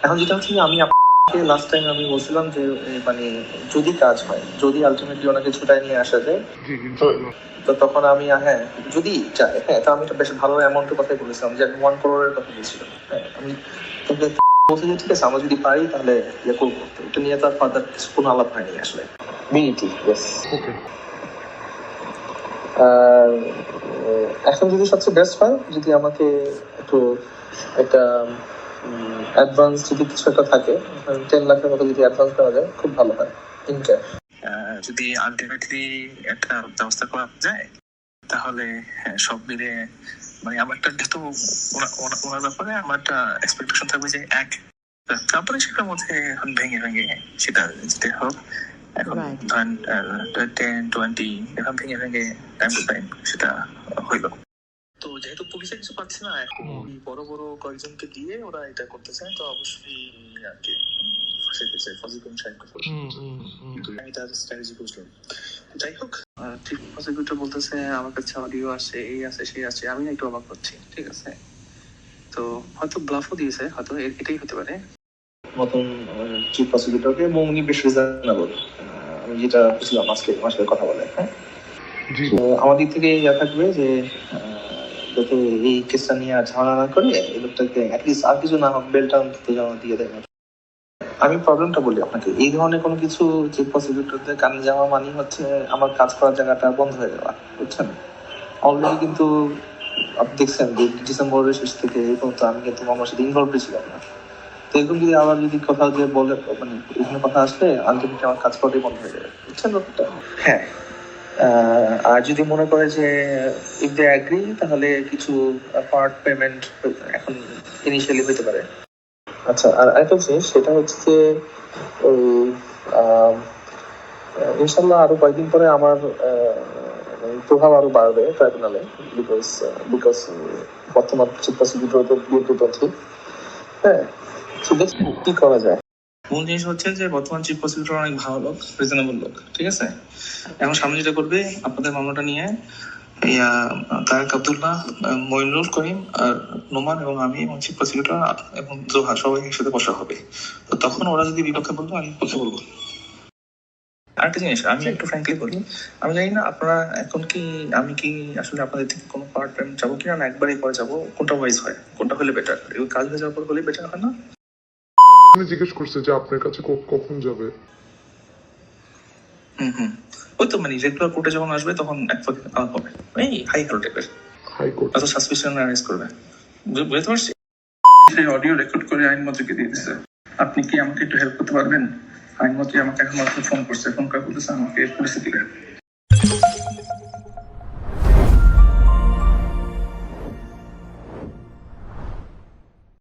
এখন যেটা হচ্ছে যে আমি আপনাকে লাস্ট টাইম আমি বলছিলাম যে মানে যদি কাজ হয়, যদি আলটিমেটলি ওনাকে ছুটায় নিয়ে আসা যায়, তো তখন আমি হ্যাঁ যদি চাই, হ্যাঁ তো আমি একটা বেশ ভালো অ্যামাউন্টের কথাই বলেছিলাম, যে আমি 1 crore কথা বলছিলাম। হ্যাঁ আমি তোকে বলছি যে ঠিক আছে আমরা যদি পারি তাহলে ইয়ে করবো, এটা নিয়ে তো আর ফার্দার কোনো আলাপ হয়নি আসলে। বিইটি ইয়েস। আর এখন যদি সবচেয়ে বেস্ট হয় যদি আমাকে একটু একটা অ্যাডভান্স যদি কিছু একটা থাকে, 10 লাখের মতো যদি অ্যাডভান্স করা যায় খুব ভালো হয় ইন ক্যাশ। যদি আলটিমেটলি একটা ব্যবস্থা করা যায় তাহলে সব মিলে মানে আমার একটা যেহেতু ওনার ব্যাপারে আমার একটা এক্সপেকটেশন থাকবে যে এক তারপরে সেটার মধ্যে এখন ভেঙে ভেঙে সেটা যেতে হোক এখন ধরেন 10-20 এখন ভেঙে ভেঙে টাইম টু টাইম সেটা হইলো। তো যেহেতু পুলিশে কিছু পাচ্ছে না, এখন বড় বড় কয়েকজনকে দিয়ে ওরা এটা করতে চায়, তো অবশ্যই আর কি ফাঁসাইতে চায় ফজিকুন সাহেবকে। আমি তার স্ট্র্যাটেজি বুঝলাম। যাই হোক, চিফ প্রসিকিউটর বলতেছে আমার কাছে অডিও আছে, এই আছে সেই আছে, আমি একটু অবাক হচ্ছি। ঠিক আছে, তো হয়তো ব্লাফও দিয়েছে, হয়তো এটাই হতে পারে নতুন চিফ প্রসিকিউটরকে, এবং উনি বেশ রিজনেবল। আমি যেটা বুঝলাম আজকে আমার সাথে কথা বলে, হ্যাঁ আমার দিক থেকে ইয়া থাকবে যে যাতে এই কেসটা নিয়ে আর ঝামেলা না করে এই লোকটাকে অ্যাটলিস্ট আর কিছু না হোক বেলটা অন্তত যেন দিয়ে দেয়। আমি প্রবলেমটা বলি আপনাকে, এই ধরনের কোনো কিছু চিফ প্রসিকিউটরদের কানে যাওয়া মানে হচ্ছে আমার কাজ করার জায়গাটা বন্ধ হয়ে যাওয়া, বুঝছেন? অলরেডি কিন্তু আপনি দেখছেন যে ডিসেম্বরের শেষ থেকে এই পর্যন্ত আমি কিন্তু আমার সাথে ইনভলভড ছিলাম না। তো এরকম যদি আবার যদি কোথাও দিয়ে বলে মানে এখানে কথা আসলে আলটিমেটলি আমার কাজ করাটাই বন্ধ হয়ে যাবে, বুঝছেন ব্যাপারটা? হ্যাঁ, আর যদি মনে করে যে ইফ দে অ্যাগ্রি তাহলে কিছু পার্ট পেমেন্ট এখন ইনিশিয়ালি হতে পারে। আচ্ছা, আর আরেকটা জিনিস সেটা হচ্ছে যে ওই ইনশাল্লাহ আরো কয়েকদিন পরে আমার প্রভাব আরো বাড়বে ট্রাইব্যুনালে, বিকজ বিকজ বর্তমান চিফ প্রসিকিউটরদের বিরুদ্ধে। হ্যাঁ, তো দেখি কি করা যায়। মূল জিনিস হচ্ছে যে বর্তমান চিফ প্রসিকিউটর অনেক ভালো লোক, রিজনেবল লোক, ঠিক আছে? এখন সামনে যেটা করবে আপনাদের মামলাটা নিয়ে তারেক আব্দুল্লাহ, মইনুল করিম আর নোমান এবং আমি এবং চিফ প্রসিকিউটর এবং জোহা সবাই একসাথে বসা হবে। তো তখন ওরা যদি বিপক্ষে বলবো আমি পক্ষে বলবো। আরেকটা জিনিস আমি একটু ফ্র্যাঙ্কলি বলি, আমি জানি না আপনারা এখন কি আমি কি আসলে আপনাদের থেকে কোনো পার্ট টাইম যাবো কিনা না একবারই পরে যাবো, কোনটা ওয়াইজ হয়, কোনটা হলে বেটার? এই কাজ হয়ে যাওয়ার পর হলে বেটার হয় না? জিজ্ঞেস করছে যে আপনার কাছে কখন যাবে। ওই তো মানে রেগুলার কোর্টে যখন আসবে তখন এক আলাপ হবে, এই হাই কোর্ট টাইপের, হাইকোর্ট অত সাসপেনশন অ্যারেস্ট করবে, বুঝতে পারছি? সেই অডিও রেকর্ড করে আইনমন্ত্রীকে দিয়ে দিচ্ছে। আপনি কি আমাকে একটু হেল্প করতে পারবেন? আইনমন্ত্রী আমাকে এখন মাত্র ফোন করছে, ফোন করে বলতেছে আমাকে পুলিশে দিবেন।